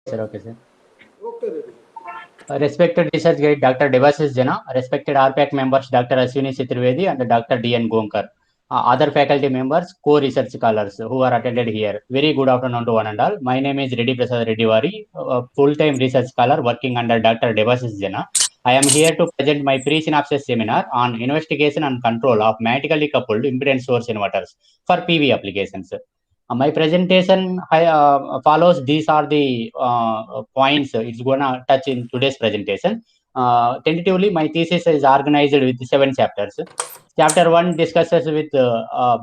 Sir, okay, sir. Okay, ready. Respected research guide Dr. Devasis Jana, respected RPAC members Dr. Ashwini Chaturvedi and Dr. D.N. Gonkar, other faculty members, co-research scholars who are attended here. Very good afternoon to one and all. My name is Reddy Prasad Reddyvari, a full-time research scholar working under Dr. Devasis Jana. I am here to present my pre-synopsis seminar on investigation and control of magnetically coupled impedance source inverters for PV applications. My presentation follows. These are the points it's gonna touch in today's presentation. Tentatively, my thesis is organized with 7 chapters. Chapter 1 discusses with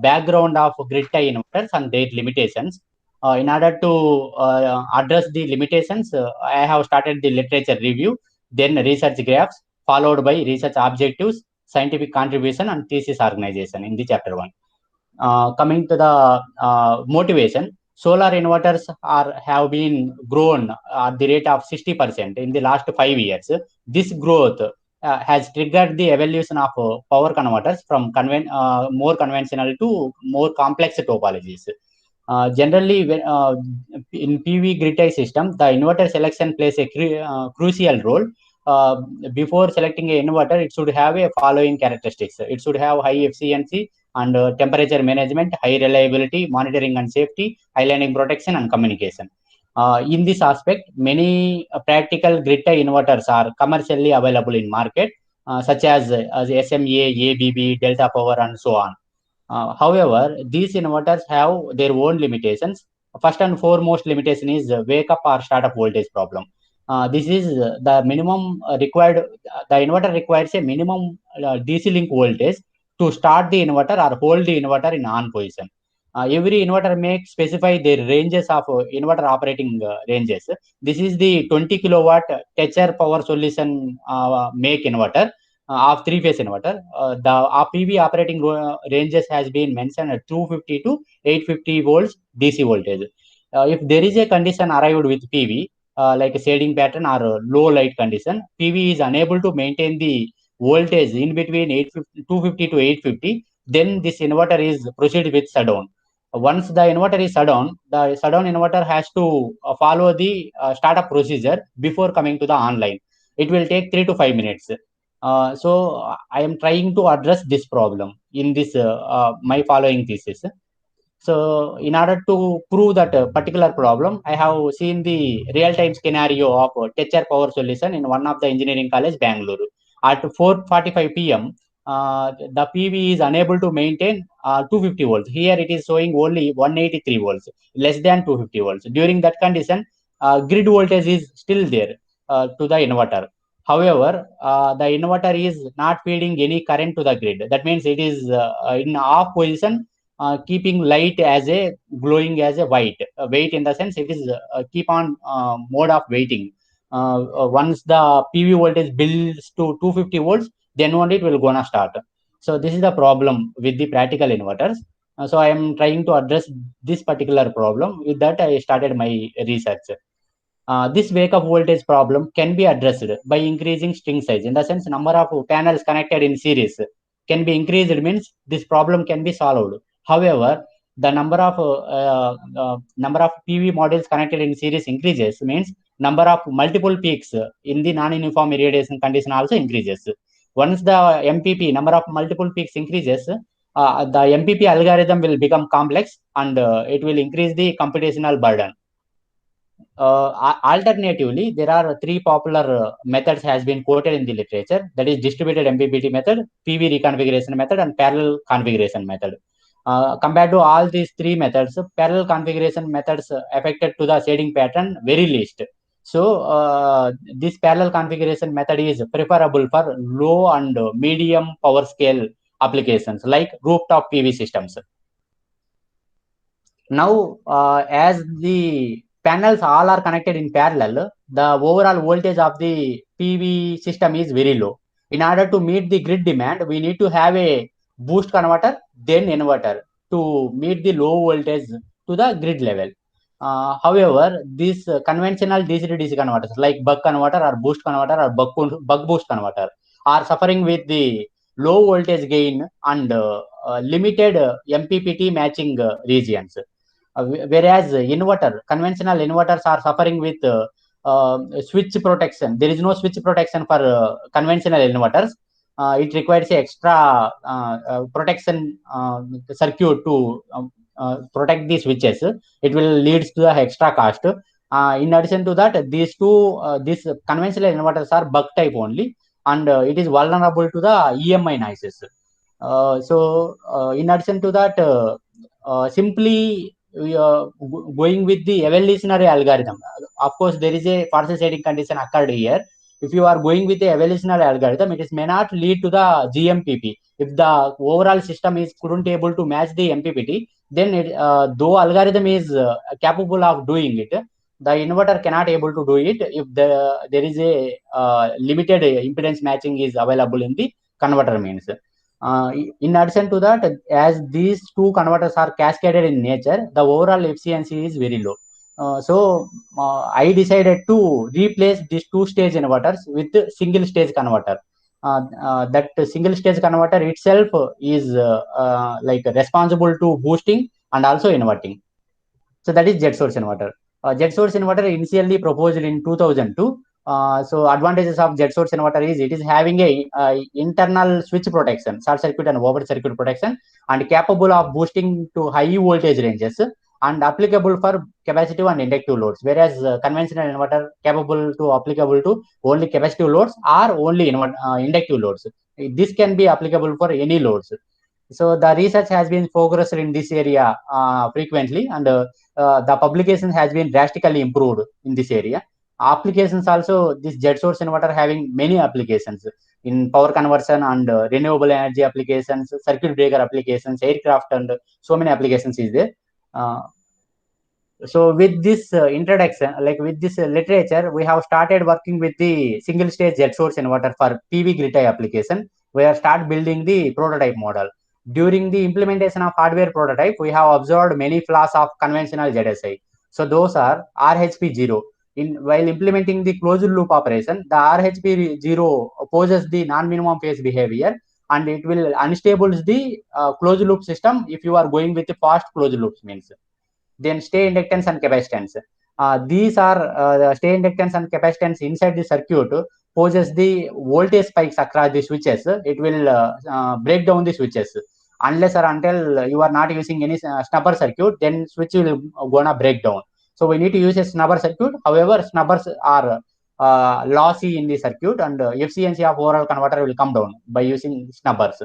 background of grid tie inverters and their limitations. In order to address the limitations, I have started the literature review, then research graphs, followed by research objectives, scientific contribution, and thesis organization in the chapter 1. Coming to the motivation, solar inverters have been grown at the rate of 60% in the last 5 years. This growth has triggered the evolution of power converters from more conventional to more complex topologies. Generally, in PV grid tie system, the inverter selection plays a crucial role. Before selecting an inverter, it should have a following characteristics. It should have high efficiency and temperature management, high reliability, monitoring and safety, islanding protection, and communication. In this aspect, many practical grid tie inverters are commercially available in market, such as SMA, ABB, Delta Power, and so on. However, these inverters have their own limitations. First and foremost limitation is wake up or startup voltage problem. This is the minimum required. The inverter requires a minimum DC link voltage to start the inverter or hold the inverter in on position. Every inverter may specify their ranges of inverter operating ranges. This is the 20 kilowatt Techer power solution make inverter of three-phase inverter. The PV operating ranges has been mentioned at 250 to 850 volts DC voltage. If there is a condition arrived with PV, like a shading pattern or low light condition, PV is unable to maintain the voltage in between 250 to 850, then this inverter is proceed with shutdown. Once the inverter is shutdown, the shutdown inverter has to follow the startup procedure before coming to the online. It will take 3 to 5 minutes. So I am trying to address this problem in this my following thesis. So in order to prove that particular problem, I have seen the real-time scenario of Techer power solution in one of the engineering college, Bangalore. At 4:45 p.m., the PV is unable to maintain 250 volts. Here it is showing only 183 volts, less than 250 volts. During that condition, grid voltage is still there to the inverter. However, the inverter is not feeding any current to the grid. That means it is in off position, keeping light as a glowing as a white. Wait in the sense it is keep on mode of waiting. Once the PV voltage builds to 250 volts, then only it will gonna start. So this is the problem with the practical inverters. So I am trying to address this particular problem. With that, I started my research. This wake up voltage problem can be addressed by increasing string size. In the sense, number of panels connected in series can be increased, means this problem can be solved. However, the number of PV modules connected in series increases, means number of multiple peaks in the non-uniform irradiation condition also increases. Once the MPP, number of multiple peaks increases, the MPP algorithm will become complex and it will increase the computational burden. Alternatively, there are three popular methods has been quoted in the literature. That is distributed MPPT method, PV reconfiguration method, and parallel configuration method. Compared to all these three methods, parallel configuration methods affected to the shading pattern very least. So this parallel configuration method is preferable for low and medium power scale applications like rooftop PV systems. Now, as the panels all are connected in parallel, the overall voltage of the PV system is very low. In order to meet the grid demand, we need to have a boost converter, then inverter to meet the low voltage to the grid level. However, these conventional DC to DC converters like buck converter or boost converter or buck boost converter are suffering with the low voltage gain and limited MPPT matching regions. whereas conventional inverters are suffering with switch protection. There is no switch protection for conventional inverters. It requires a extra protection circuit to protect the switches. It will lead to the extra cost. In addition to that, these conventional inverters are buck type only, and it is vulnerable to the EMI noises. In addition to that, simply going with the evolutionary algorithm. Of course, there is a partial setting condition occurred here. If you are going with the evolutionary algorithm, it is may not lead to the GMPP. If the overall system is couldn't able to match the MPPT, then though algorithm is capable of doing it, the inverter cannot able to do it if there is a limited impedance matching is available in the converter means. In addition to that, as these two converters are cascaded in nature, the overall efficiency is very low. I decided to replace these two-stage inverters with single-stage converter. That single-stage converter itself is like responsible to boosting and also inverting. So that is jet source inverter. Jet source inverter initially proposed in 2002. So advantages of jet source inverter is it is having a internal switch protection, short circuit and open circuit protection, and capable of boosting to high voltage ranges, and applicable for capacitive and inductive loads. Whereas conventional inverter capable to applicable to only capacitive loads or only inductive loads. This can be applicable for any loads. So the research has been progressed in this area frequently, and the publication has been drastically improved in this area. Applications also, this jet source inverter having many applications in power conversion and renewable energy applications, circuit breaker applications, aircraft, and so many applications is there. So with this introduction, like with this literature, we have started working with the single stage jet source inverter for PV grid tie application. We have started building the prototype model. During the implementation of hardware prototype, we have observed many flaws of conventional ZSI. So those are RHP0. While implementing the closed loop operation, the RHP0 poses the non-minimum phase behavior, and it will unstable the closed loop system if you are going with the fast closed loops means. Then stay inductance and capacitance. These are the stay inductance and capacitance inside the circuit poses the voltage spikes across the switches. It will break down the switches. Unless or until you are not using any snubber circuit, then switch will gonna break down. So we need to use a snubber circuit. However, snubbers are lossy in the circuit, and efficiency of overall converter will come down by using snubbers.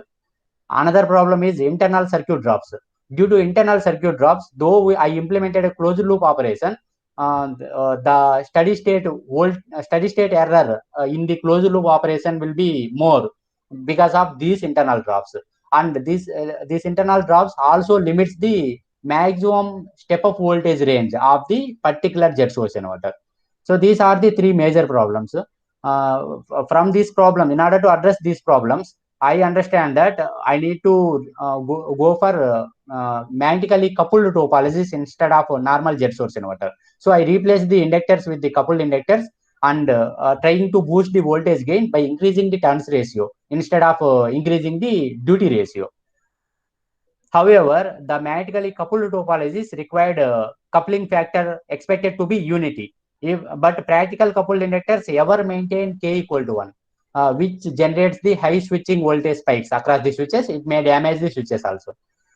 Another problem is internal circuit drops. Due to internal circuit drops, though I implemented a closed loop operation, the steady state error in the closed loop operation will be more because of these internal drops. And these internal drops also limits the maximum step up voltage range of the particular jet source inverter. So these are the three major problems. From this problem, in order to address these problems, I understand that I need to go for magnetically coupled topologies instead of normal jet source inverter. So I replace the inductors with the coupled inductors, and trying to boost the voltage gain by increasing the turns ratio instead of increasing the duty ratio. However, the magnetically coupled topologies required coupling factor expected to be unity. But practical coupled inductors ever maintain K equal to 1. Which generates the high switching voltage spikes across the switches. It may damage the switches also.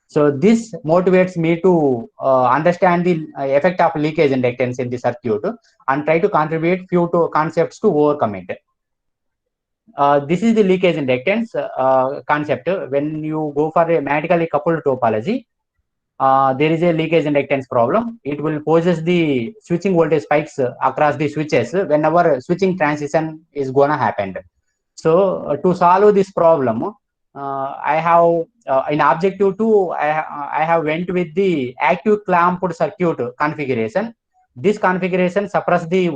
So this motivates me to understand the effect of leakage inductance in the circuit and try to contribute few concepts to overcome it. This is the leakage inductance concept. When you go for a magnetically coupled topology, there is a leakage inductance problem. It will poses the switching voltage spikes across the switches whenever switching transition is gonna happen. So to solve this problem, I have in objective 2, I have went with the active clamped circuit configuration. This configuration suppress the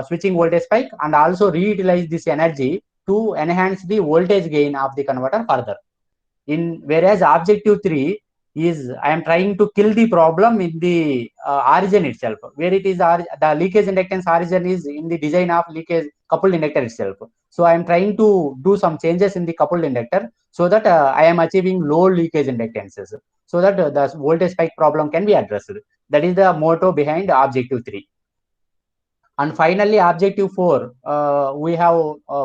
switching voltage spike and also reutilize this energy to enhance the voltage gain of the converter further. Whereas objective 3 is I am trying to kill the problem in the origin itself, where it is the leakage inductance origin is in the design of leakage coupled inductor itself. So I am trying to do some changes in the coupled inductor so that I am achieving low leakage inductances. so that the voltage spike problem can be addressed. That is the motto behind objective 3. And finally, objective 4, we have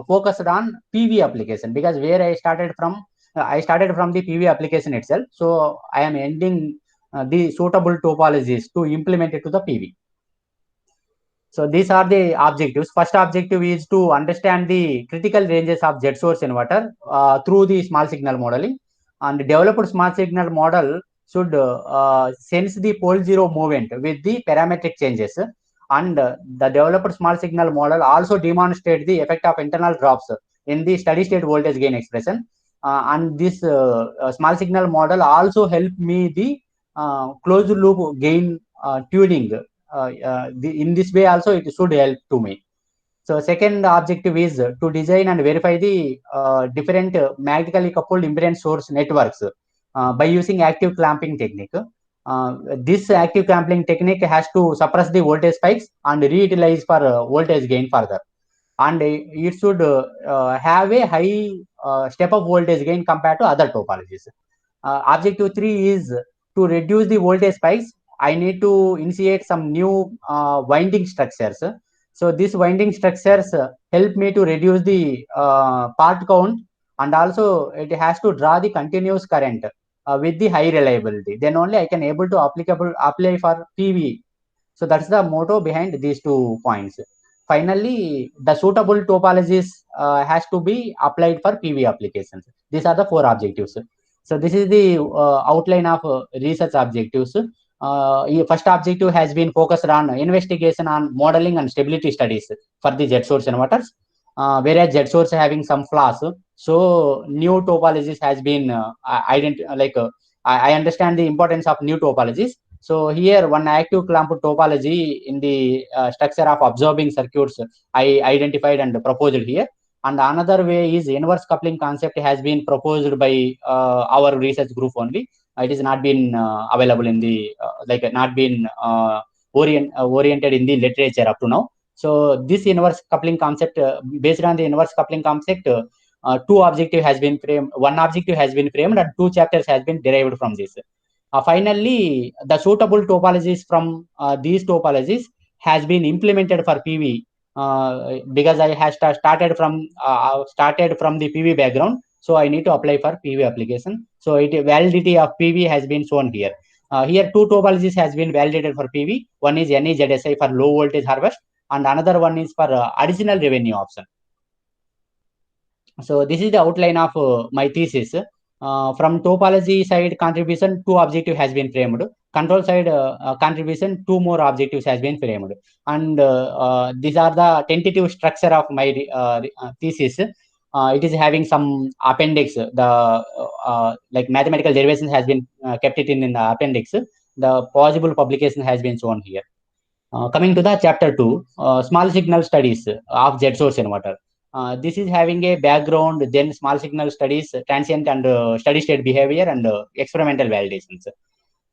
focused on PV application, because where I started from the PV application itself. So I am ending the suitable topologies to implement it to the PV. So these are the objectives. First objective is to understand the critical ranges of jet source inverter through the small signal modeling. And developed small signal model should sense the pole zero movement with the parametric changes. And the developed small signal model also demonstrates the effect of internal drops in the steady state voltage gain expression. And this small signal model also helped me the closed loop gain tuning. In this way also it should help to me. So second objective is to design and verify the different magnetically coupled impedance source networks by using active clamping technique. This active clamping technique has to suppress the voltage spikes and reutilize for voltage gain further. And it should have a high step up voltage gain compared to other topologies. Objective 3 is to reduce the voltage spikes. I need to initiate some new winding structures. So these winding structures help me to reduce the part count, and also it has to draw the continuous current with the high reliability. Then only I can able to apply for PV. So that's the motto behind these 2 points. Finally, the suitable topologies has to be applied for PV applications. These are the 4 objectives. So this is the outline of research objectives. First objective has been focused on investigation on modeling and stability studies for the jet source inverters, whereas jet source having some flaws. So new topologies has been I understand the importance of new topologies. So here one active clamp topology in the structure of absorbing circuits I identified and proposed here. And another way is inverse coupling concept has been proposed by our research group only. It is not been available in the not been oriented in the literature up to now. So this inverse coupling concept, based on the inverse coupling concept, 2 objective has been framed, 1 objective has been framed, and 2 chapters has been derived from this. Finally, the suitable topologies from these topologies has been implemented for PV, because I have started from the PV background, so I need to apply for PV application. So validity of PV has been shown here. Here 2 topologies has been validated for PV. One is NEZSI for low voltage harvest, and another one is for additional revenue option. So this is the outline of my thesis. From topology side contribution, 2 objective has been framed. Control side contribution, 2 more objectives has been framed. And these are the tentative structure of my thesis. It is having some appendix. The like mathematical derivations has been kept it in the appendix. The possible publication has been shown here. Coming to the chapter 2, small signal studies of jet source inverter. This is having a background, then small signal studies, transient and steady state behavior, and experimental validations.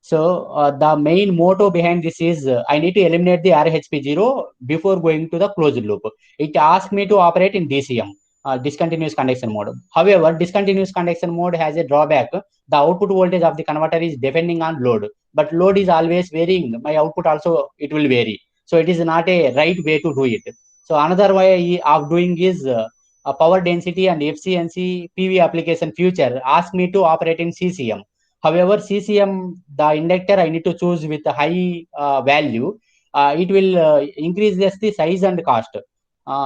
So the main motto behind this is I need to eliminate the RHP0 before going to the closed loop. It asks me to operate in DCM, discontinuous conduction mode. However, discontinuous conduction mode has a drawback. The output voltage of the converter is depending on load, but load is always varying. My output also it will vary. So it is not a right way to do it. So another way of doing is power density and efficiency PV application future ask me to operate in CCM. However, CCM, the inductor I need to choose with a high value. It will increase the size and cost.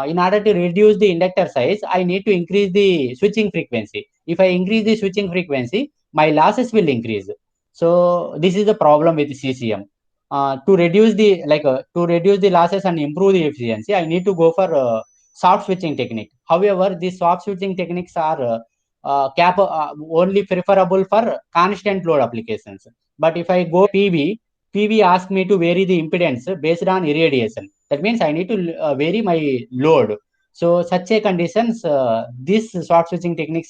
In order to reduce the inductor size, I need to increase the switching frequency. If I increase the switching frequency, my losses will increase. So this is the problem with CCM. To reduce the losses and improve the efficiency, I need to go for soft switching technique. However, these soft switching techniques are only preferable for constant load applications. But if I go PV asks me to vary the impedance based on irradiation. That means I need to vary my load. So such a conditions, these short switching techniques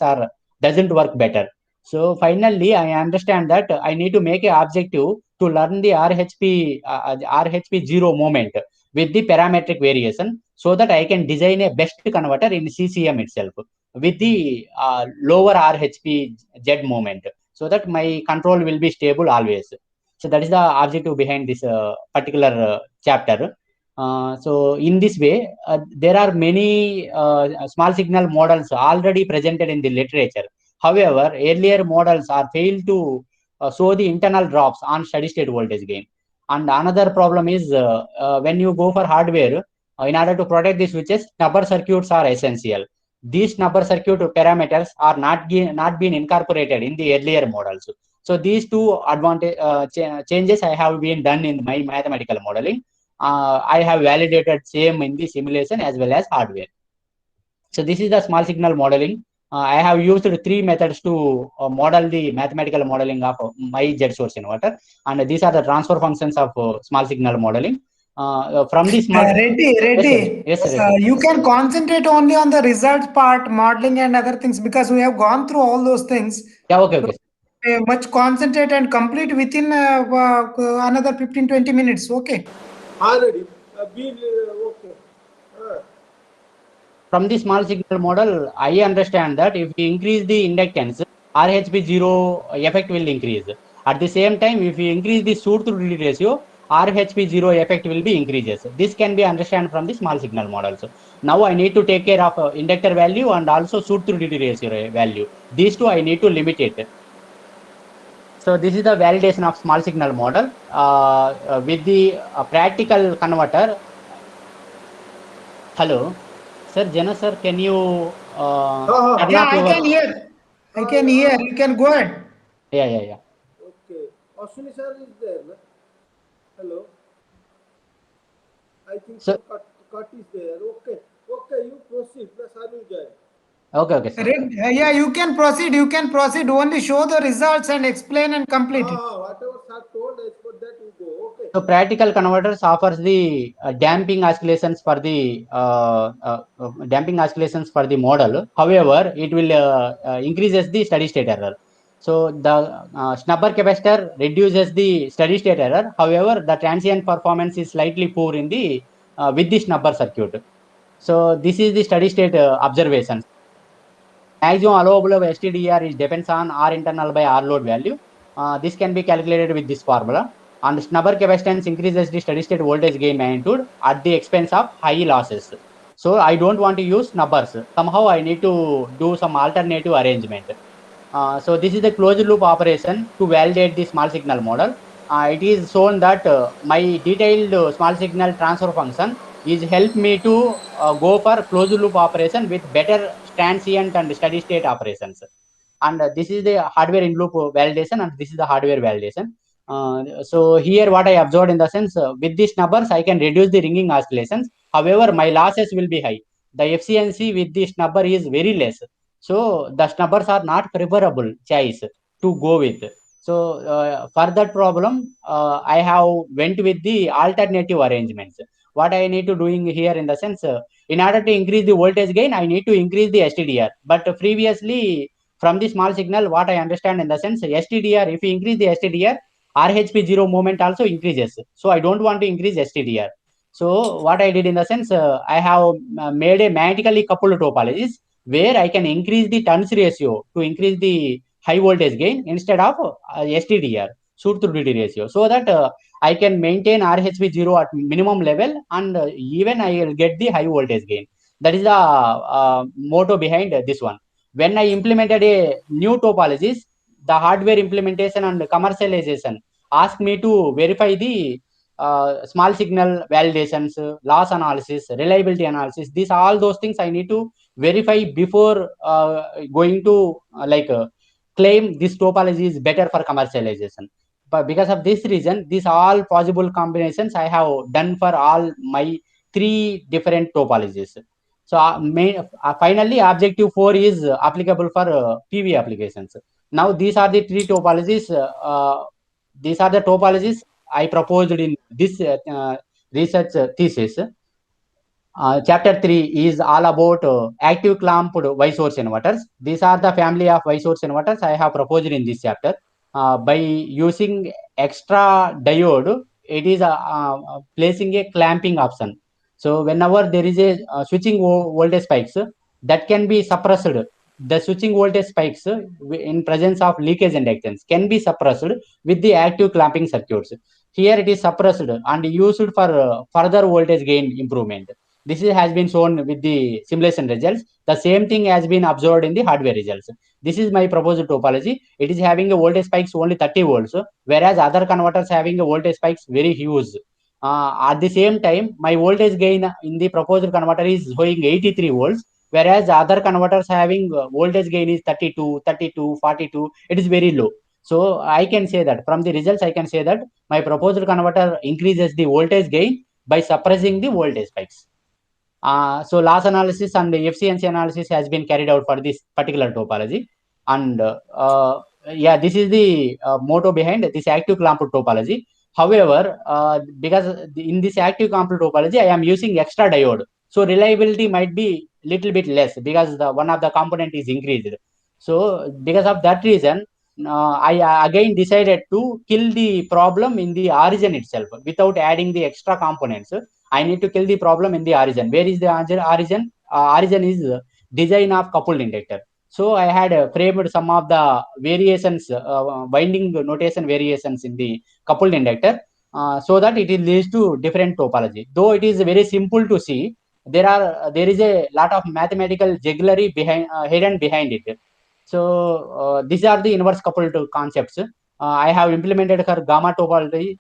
doesn't work better. So finally, I understand that I need to make an objective to learn the RHP0 moment with the parametric variation, so that I can design a best converter in CCM itself with the lower RHP Z moment. so that my control will be stable always. So that is the objective behind this particular chapter. So in this way, there are many small signal models already presented in the literature. However, earlier models are failed to show the internal drops on steady state voltage gain. And another problem is when you go for hardware, in order to protect the switches, snubber circuits are essential. These snubber circuit parameters are not been incorporated in the earlier models. So these two advantage changes I have been done in my mathematical modeling. I have validated same in the simulation as well as hardware. So this is the small signal modeling. I have used three methods to model the mathematical modeling of my Z source inverter, and these are the transfer functions of small signal modeling. From the small yes, sir. Reddy, Yes, sir. you can concentrate only on the results part, modeling and other things because we have gone through all those things. Yeah, okay, So okay. much concentrate and complete within another 15-20 minutes. Okay. Already. Bill, okay. From the small signal model, I understand that if we increase the inductance, RHP0 effect will increase. At the same time, if we increase the shoot through delete ratio, RHP0 effect will be increases. This can be understand from the small signal models. Now I need to take care of inductor value and also shoot through delete ratio value. These two I need to limit it. So this is the validation of small signal model with the practical converter. Hello, sir, Jana sir, can you turn Yeah, off I your? can hear. I can hear. You can go ahead. Yeah, yeah, yeah. Okay. Ashwini sir is there, na? Hello. I think So so. Cut is there. Okay. Okay, you proceed. The sir will join. okay, okay, sir. Yeah, you can proceed. You can proceed. Only show the results and explain and complete it. Whatever sir told, as for that you go. Okay. So practical converters offers the damping oscillations for the model. However, it will increases the steady state error. So the snubber capacitor reduces the steady state error. However, the transient performance is slightly poor in the with the snubber circuit. So this is the steady state observation. Maximum allowable of STDR is depends on R internal by R load value. This can be calculated with this formula. And snubber capacitance increases the steady state voltage gain magnitude at the expense of high losses. So I don't want to use snubbers. Somehow I need to do some alternative arrangement. So this is the closed loop operation to validate the small signal model. It is shown that my detailed small signal transfer function is help me to go for closed loop operation with better transient and steady state operations. And this is the hardware in loop validation, and this is the hardware validation. So here what I observed in the sense with these numbers I can reduce the ringing oscillations. However, my losses will be high. The efficiency with this number is very less. So the snubbers are not preferable choice to go with. So for that problem, I have went with the alternative arrangements. What I need to doing here in the sense, in order to increase the voltage gain, I need to increase the STDR. But previously, from the small signal, what I understand in the sense, STDR, if you increase the STDR, RHP0 moment also increases. So I don't want to increase STDR. So what I did in the sense, I have made a magnetically coupled topologies where I can increase the turns ratio to increase the high voltage gain instead of STDR, shoot through DT ratio, so that I can maintain RHP0 at minimum level and even I will get the high voltage gain. That is the motto behind this one. When I implemented a new topologies, the hardware implementation and commercialization asked me to verify the small signal validations, loss analysis, reliability analysis. These all those things I need to verify before going to claim this topology is better for commercialization. But because of this reason, these all possible combinations I have done for all my three different topologies. So finally, objective 4 is applicable for PV applications. Now these are the three topologies. These are the topologies I proposed in this research thesis. Chapter 3 is all about active clamped Y source inverters. These are the family of Y source inverters I have proposed in this chapter. By using extra diode, it is placing a clamping option. So whenever there is a switching voltage spikes, that can be suppressed the switching voltage spikes in presence of leakage inductance can be suppressed with the active clamping circuits. Here it is suppressed and used for further voltage gain improvement. This has been shown with the simulation results. The same thing has been observed in the hardware results. This is my proposed topology. It is having a voltage spikes only 30 volts, whereas other converters having a voltage spikes very huge. At the same time, my voltage gain in the proposed converter is showing 83 volts, whereas other converters having voltage gain is 32, 32, 42. It is very low. So I can say that from the results, I can say that my proposed converter increases the voltage gain by suppressing the voltage spikes. So loss analysis and efficiency analysis has been carried out for this particular topology. And yeah, this is the motto behind this active clamped topology. However, because in this active clamped topology, I am using extra diode. So reliability might be little bit less because the one of the component is increased. So because of that reason, I again decided to kill the problem in the origin itself without adding the extra components. I need to kill the problem in the origin. Where is the origin? Origin is design of coupled inductor. So I had framed some of the variations, winding notation variations in the coupled inductor, so that it leads to different topology. Though it is very simple to see, there is a lot of mathematical jugglery behind hidden behind it. So these are the inverse coupled concepts. I have implemented her gamma topology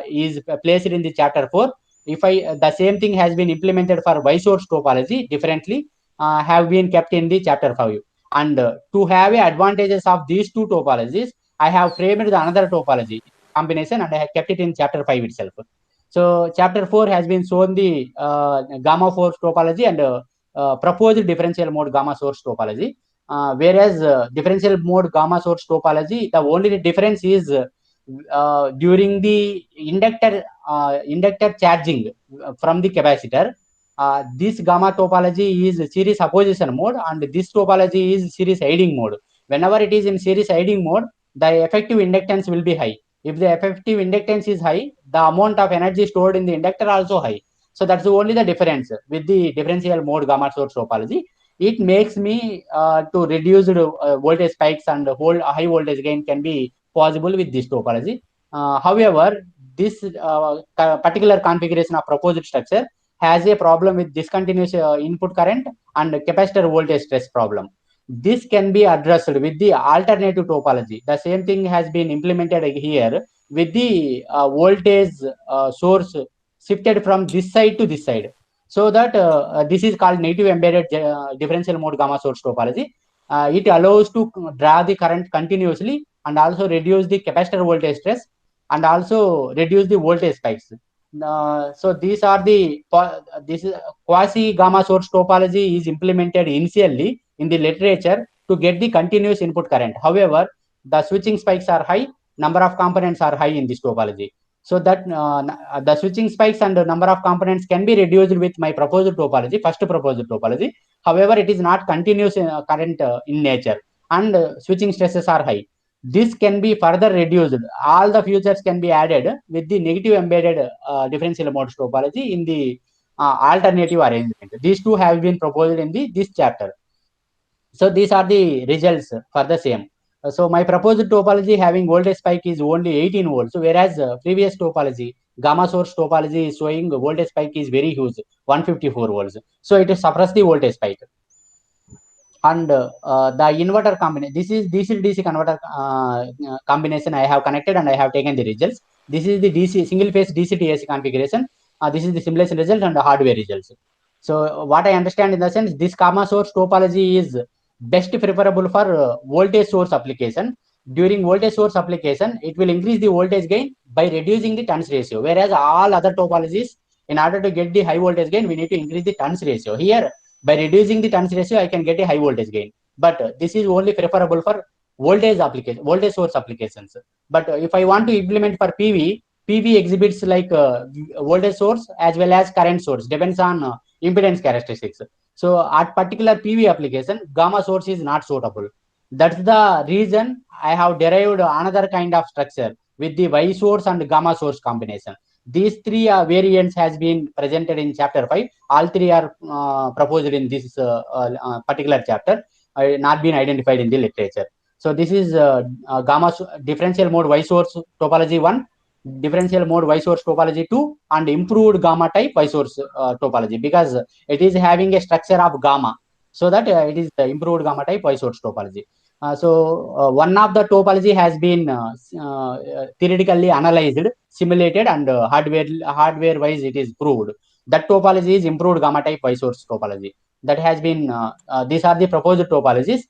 is placed in the chapter 4. If the same thing has been implemented for Y source topology differently, have been kept in the chapter 5. And to have advantages of these two topologies, I have framed another topology combination and I have kept it in chapter 5 itself. So chapter 4 has been shown the gamma force topology and proposed differential mode gamma source topology. Whereas differential mode gamma source topology, the only difference is during the inductor charging from the capacitor. This gamma topology is series opposition mode and this topology is series aiding mode. Whenever it is in series aiding mode, the effective inductance will be high. If the effective inductance is high, the amount of energy stored in the inductor also high. So that's only the difference with the differential mode gamma source topology. It makes me to reduce voltage spikes and high voltage gain can be possible with this topology. However, this particular configuration of proposed structure has a problem with discontinuous input current and capacitor voltage stress problem. This can be addressed with the alternative topology. The same thing has been implemented here with the voltage source shifted from this side to this side. So that this is called native embedded differential mode gamma source topology. It allows to draw the current continuously and also reduce the capacitor voltage stress and also reduce the voltage spikes. So these are the this quasi gamma source topology is implemented initially in the literature to get the continuous input current. However, the switching spikes are high, number of components are high in this topology. So that the switching spikes and the number of components can be reduced with my proposed topology, first proposed topology. However, it is not continuous current in nature and switching stresses are high. This can be further reduced. All the features can be added with the negative embedded differential mode topology in the alternative arrangement. These two have been proposed in this chapter. So these are the results for the same. So my proposed topology having voltage spike is only 18 volts, whereas previous topology, gamma source topology is showing voltage spike is very huge, 154 volts. So it suppresses the voltage spike. And the inverter combination, this is DC-DC converter combination I have connected and I have taken the results. This is the DC single phase DC to AC configuration. This is the simulation result and the hardware results. So what I understand in the sense, this gamma source topology is best preferable for voltage source application. During voltage source application, it will increase the voltage gain by reducing the turns ratio. Whereas all other topologies, in order to get the high voltage gain, we need to increase the turns ratio. Here, by reducing the turns ratio, I can get a high voltage gain. But this is only preferable for voltage application, voltage source applications. But if I want to implement for PV, PV exhibits like voltage source as well as current source, depends on impedance characteristics. So at particular PV application, gamma source is not suitable. That's the reason I have derived another kind of structure with the Y source and gamma source combination. These three variants has been presented in chapter 5. All three are proposed in this particular chapter. not been identified in the literature. So this is gamma differential mode Y source topology 1, differential mode Y source topology 2, and improved gamma type Y source topology, because it is having a structure of gamma, so that it is the improved gamma type Y source topology. One of the topology has been theoretically analyzed, simulated, and hardware wise it is proved. That topology is improved gamma type Y source topology. That has been these are the proposed topologies.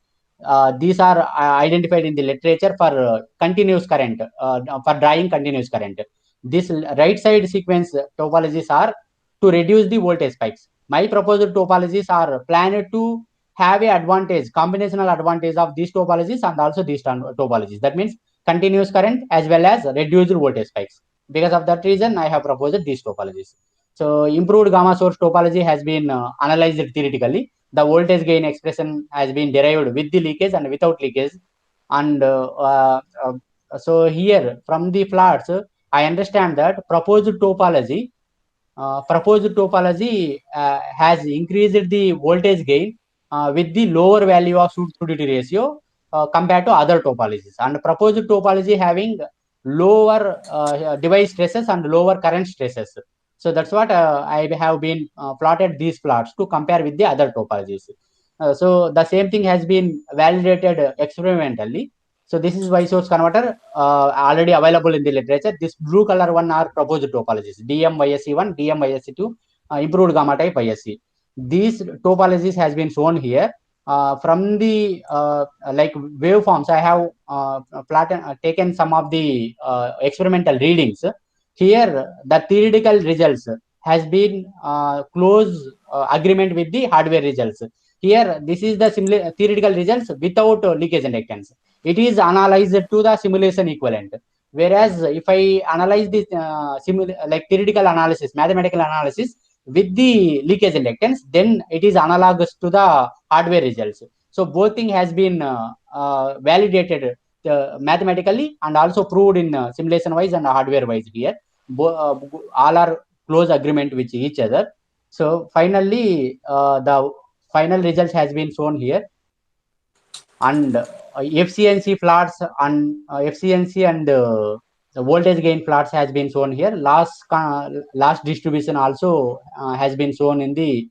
These are identified in the literature for continuous current, for drawing continuous current. This right side sequence topologies are to reduce the voltage spikes. My proposed topologies are planned to have a advantage, combinational advantage of these topologies and also these topologies. That means continuous current as well as reduced voltage spikes. Because of that reason, I have proposed these topologies. So improved gamma source topology has been analyzed theoretically. The voltage gain expression has been derived with the leakage and without leakage. And so here from the plots, I understand that proposed topology has increased the voltage gain with the lower value of suit-to ratio compared to other topologies, and proposed topology having lower device stresses and lower current stresses. So that's what I have been plotted these plots to compare with the other topologies. So the same thing has been validated experimentally. So this is Y source converter already available in the literature. This blue color one are proposed topologies: DMYSE1, DMYSE2, improved gamma type YSE. These topologies has been shown here. From the like waveforms, I have taken some of the experimental readings. Here, the theoretical results has been close agreement with the hardware results. Here, this is the theoretical results without leakage inductance. It is analyzed to the simulation equivalent. Whereas if I analyze this like theoretical analysis, mathematical analysis with the leakage inductance, then it is analogous to the hardware results. So both thing has been validated mathematically and also proved in simulation wise and hardware wise here. All are close agreement with each other. So finally, the final results has been shown here, and efficiency plots and efficiency and the voltage gain plots has been shown here. Last distribution also has been shown in the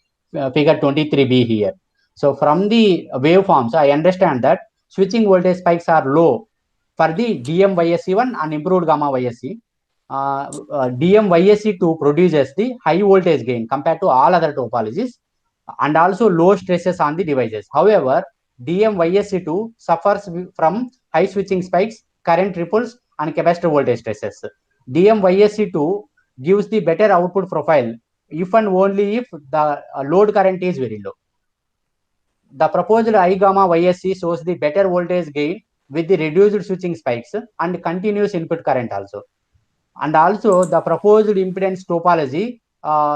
figure 23b here. So from the waveforms, I understand that switching voltage spikes are low for the DMYSE1 and improved gamma YSE. DMYSE2 produces the high voltage gain compared to all other topologies and also low stresses on the devices. However, DMYSE2 suffers from high switching spikes, current ripples, and capacitor voltage stresses. DMYSE2 gives the better output profile if and only if the load current is very low. The proposed I gamma YSE shows the better voltage gain with the reduced switching spikes and continuous input current also. And also the proposed impedance topology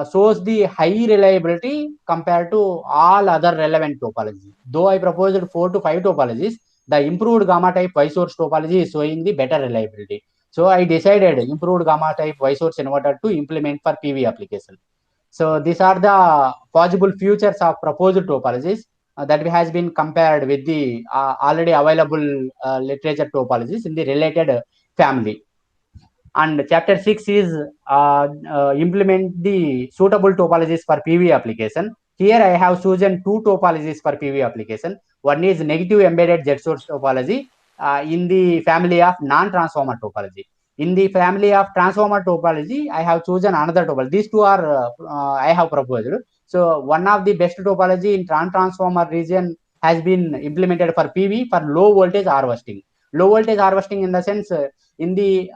shows the high reliability compared to all other relevant topologies. Though I proposed 4 to 5 topologies, the improved gamma type Y source topology is showing the better reliability. So I decided improved gamma type Y source inverter to implement for PV application. So these are the possible futures of proposed topologies that has been compared with the already available literature topologies in the related family. And chapter 6 is implement the suitable topologies for PV application. Here I have chosen 2 topologies for PV application. One is negative embedded Z source topology in the family of non-transformer topology. In the family of transformer topology, I have chosen another topology. These two are I have proposed. So one of the best topology in transformer region has been implemented for PV for low voltage harvesting. Low voltage harvesting in the sense in the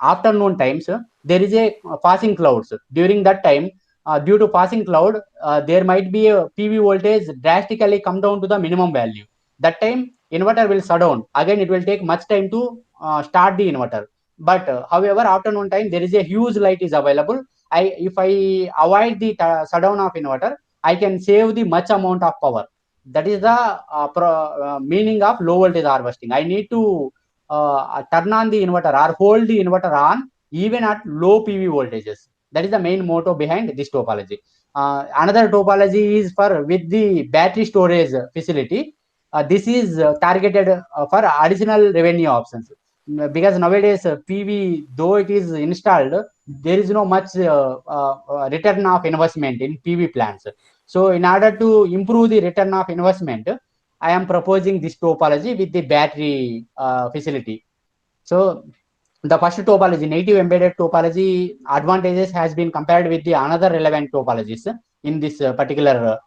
afternoon times, there is a passing clouds. During that time, due to passing cloud, there might be a PV voltage drastically come down to the minimum value. That time, inverter will shut down. Again, it will take much time to start the inverter. But however, afternoon time, there is a huge light is available. If I avoid the shutdown of inverter, I can save the much amount of power. That is the meaning of low voltage harvesting. I need to turn on the inverter or hold the inverter on even at low PV voltages. That is the main motto behind this topology. Another topology is for with the battery storage facility. this is targeted for additional revenue options. Because nowadays PV, though it is installed, there is no much return of investment in PV plants. So in order to improve the return of investment, I am proposing this topology with the battery facility. So the first topology, native embedded topology advantages has been compared with the another relevant topologies in this particular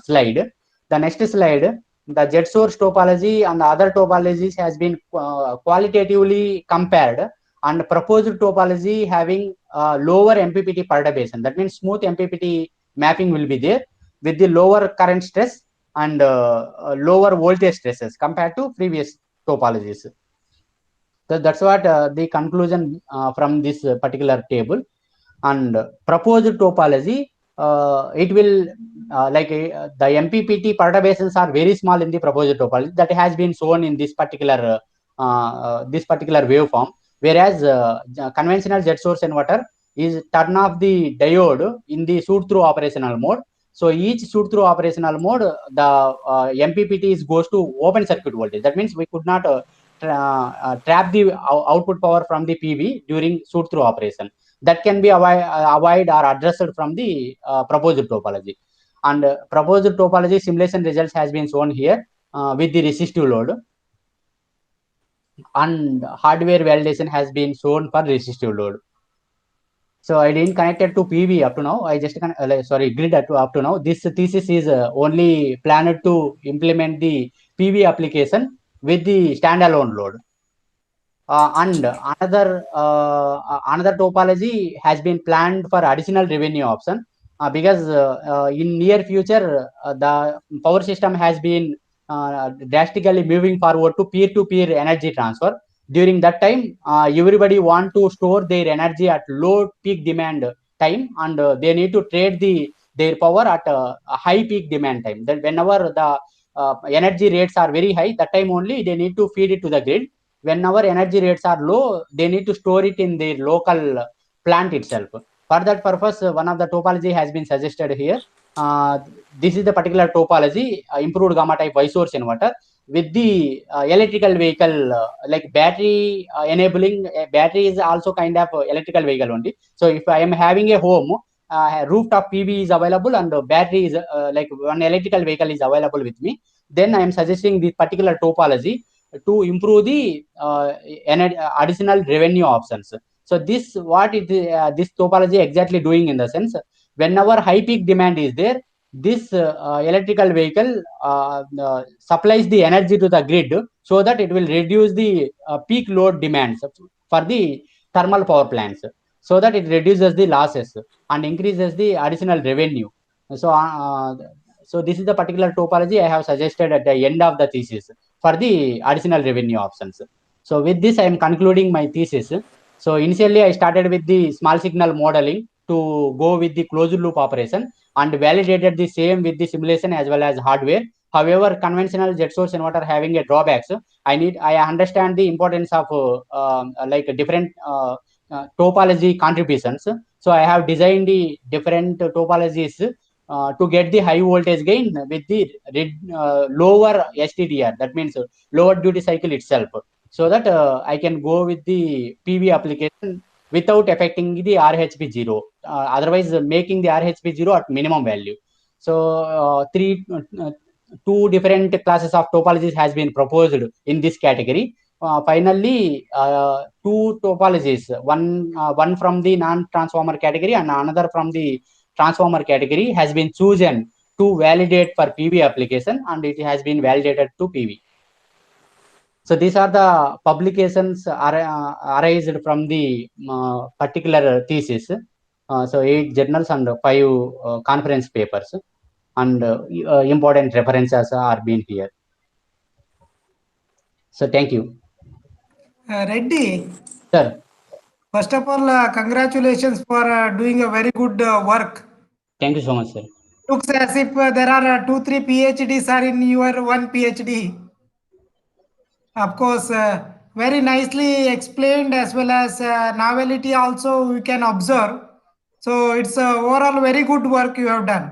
slide. The next slide, the jet source topology and the other topologies has been qualitatively compared, and proposed topology having lower MPPT perturbation. That means smooth MPPT mapping will be there with the lower current stress and lower voltage stresses compared to previous topologies. So that's what the conclusion from this particular table. And proposed topology, it will the MPPT perturbations are very small in the proposed topology. That has been shown in this particular waveform. Whereas conventional jet source inverter is turn off the diode in the shoot through operational mode. So each shoot through operational mode, the MPPT goes to open circuit voltage. That means we could not trap the output power from the PV during shoot through operation. That can be avoided or addressed from the proposed topology. And proposed topology simulation results has been shown here with the resistive load, and hardware validation has been shown for resistive load. So I didn't connect it to PV up to now. I just grid up to now. This thesis is only planned to implement the PV application with the standalone load. And another topology has been planned for additional revenue option, because in near future the power system has been drastically moving forward to peer-to-peer energy transfer. During that time, everybody want to store their energy at low peak demand time, and they need to trade their power at a high peak demand time. Then whenever the energy rates are very high, that time only they need to feed it to the grid. Whenever energy rates are low, they need to store it in their local plant itself. For that purpose, one of the topology has been suggested here. This is the particular topology, improved gamma type Y source inverter with the electrical vehicle, like battery enabling. Battery is also kind of electrical vehicle only. So if I am having a home, rooftop PV is available and battery is like one electrical vehicle is available with me, then I am suggesting this particular topology to improve the additional revenue options. So this this topology exactly doing in the sense, whenever high peak demand is there, this electrical vehicle supplies the energy to the grid so that it will reduce the peak load demands for the thermal power plants, so that it reduces the losses and increases the additional revenue. So so this is the particular topology I have suggested at the end of the thesis for the additional revenue options. So with this, I am concluding my thesis. So initially, I started with the small signal modeling to go with the closed loop operation, and validated the same with the simulation as well as hardware. However, conventional jet source inverter having a drawbacks. I understand the importance of like different topology contributions. So I have designed the different topologies to get the high voltage gain with the lower STDR, that means lower duty cycle itself, so that I can go with the PV application without affecting the RHP 0, otherwise making the RHP 0 at minimum value. So two different classes of topologies has been proposed in this category. Finally, two topologies, one from the non-transformer category and another from the transformer category has been chosen to validate for PV application, and it has been validated to PV. So these are the publications arised from the particular thesis. So 8 journals and 5 conference papers, and important references are being here. So thank you. Reddy, Sir. first of all, congratulations for doing a very good work. Thank you so much, sir. Looks as if there are 2-3 PhDs are in your one PhD. Of course, very nicely explained, as well as novelty also we can observe. So it's overall very good work you have done.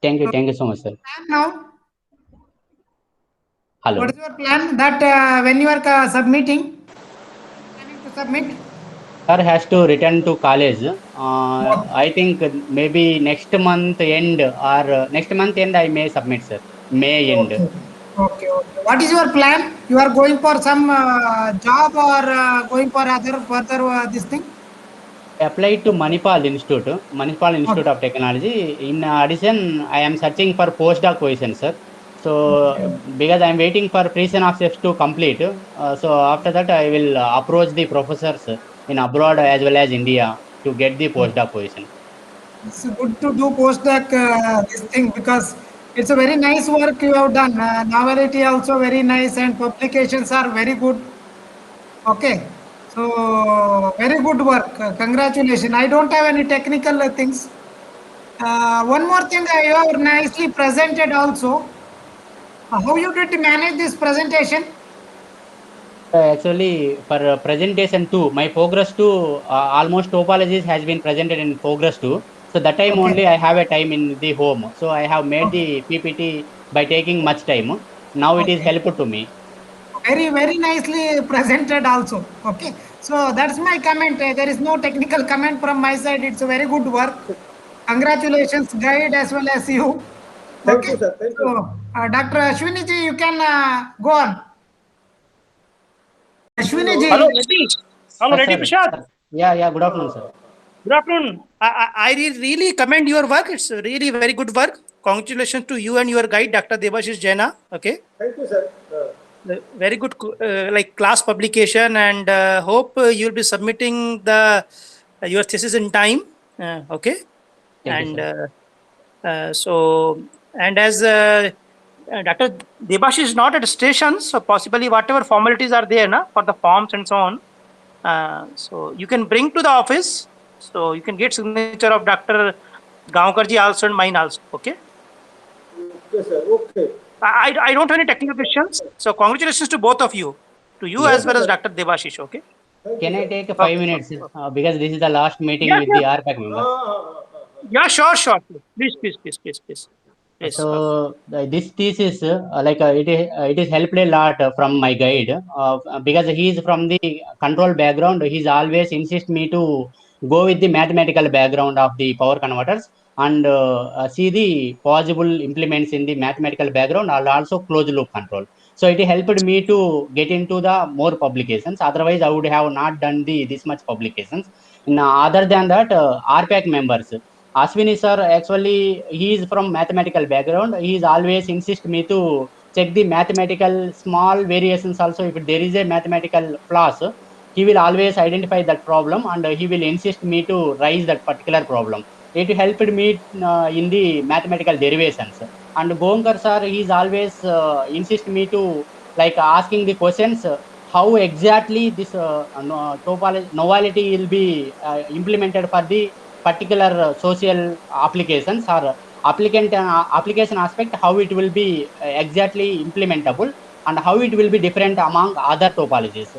Thank you so much, sir. And now Hello. What is your plan that when you are submitting, planning to submit? Sir has to return to college. I think maybe next month end or next month end I may submit, sir. May end. Okay. Okay. Okay. What is your plan? You are going for some job or going for other further this thing? I applied to Manipal Institute Okay. of Technology. In addition, I am searching for postdoc position, sir. So because I am waiting for pre-syn of steps to complete, so after that I will approach the professors in abroad as well as India to get the postdoc position. It's good to do postdoc this thing because it's a very nice work you have done. Novelty also very nice and publications are very good. Okay. So very good work. Congratulations. I don't have any technical things. One more thing you have nicely presented also. How you did manage this presentation? Actually, for presentation too, my progress too, almost topologies has been presented in progress too. So that time Okay. only I have a time in the home. So I have made Okay. the PPT by taking much time. Now it is Okay. helpful to me. Very, very nicely presented also. Okay. So that's my comment. There is no technical comment from my side. It's a very good work. Congratulations, guide as well as you. Thank Okay. you, sir. Thank you. So, Dr. Ashwini ji, you can go on. Ashwini ji. Hello, Reddy. Hello, Reddy Sir. Prashad. Yeah. Good afternoon, sir. Good afternoon. I really commend your work. It's really very good work. Congratulations to you and your guide, Dr. Debashish Jaina. Okay. Thank you, sir. Very good, like class publication, and hope you'll be submitting the your thesis in time. Okay. Thank you, And sir. so, and as Dr. Debashish is not at station, so possibly whatever formalities are there na, for the forms and so on. So you can bring to the office. So you can get signature of Dr. Gaonkarji also and mine also. Okay. Okay, sir. Okay. I don't have any technical questions. So congratulations to both of you, to you Thank as you, well as sir. Dr. Debashish. Okay. Thank Can you, I sir. take 5 Okay. minutes because this is the last meeting Yes, with yes. the RPAC members? Yeah, sure. Please. So this thesis, it is helped a lot from my guide because he is from the control background. He's always insist me to go with the mathematical background of the power converters and see the possible implements in the mathematical background and also closed loop control. So it helped me to get into the more publications. Otherwise, I would have not done the this much publications. Other than that, RPAC members. Ashwini sir, actually, he is from mathematical background. He is always insist me to check the mathematical small variations also. If there is a mathematical flaws, he will always identify that problem and he will insist me to raise that particular problem. It helped me in the mathematical derivations. And Gonkar sir, he is always insist me to like asking the questions. How exactly this topology novelty will be implemented for the particular social applications or application aspect, how it will be exactly implementable and how it will be different among other topologies.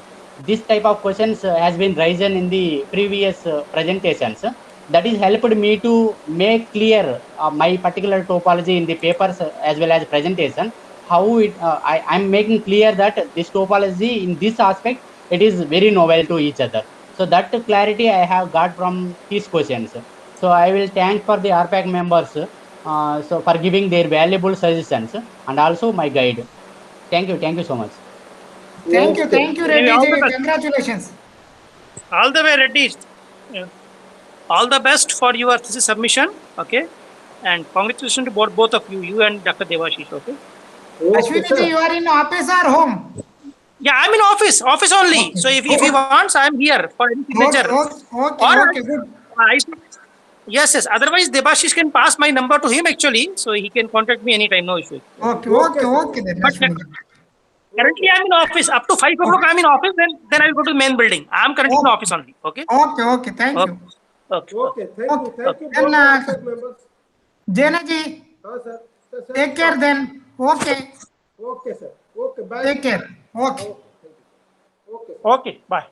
This type of questions has been risen in the previous presentations. That is helped me to make clear my particular topology in the papers as well as presentation. How it I'm making clear that this topology in this aspect it is very novel to each other. So that clarity I have got from these questions. So I will thank for the RPAC members so for giving their valuable suggestions and also my guide. Thank you so much. Thank you, Okay. Reddy Anyway, all the ji. best. Congratulations. All the way, Reddy. Yeah. All the best for your thesis submission. Okay. And congratulations to both of you and Dr. Debashish. Okay. Okay, Ashwini ji, you sir. are in office or home? Yeah, I'm in office only. Okay. So if he wants, I'm here for any signature. Or Okay, good. I, yes. Otherwise, Debashish can pass my number to him actually, so he can contact me anytime. No issue. Okay, sir. Okay then, But Ashwini ji. currently, I'm in office. Up to 5 o'clock, I'm in office. Then I'll go to the main building. I'm currently in office only. Okay. Okay, thank you. Okay. Okay, thank you. Thank you, Then, both the RPAC members. Jaina ji, Sir. Sir. take care then. Okay, Okay, sir. Okay, bye. take care. Okay. Okay, thank you. Okay, sir. Okay. Bye.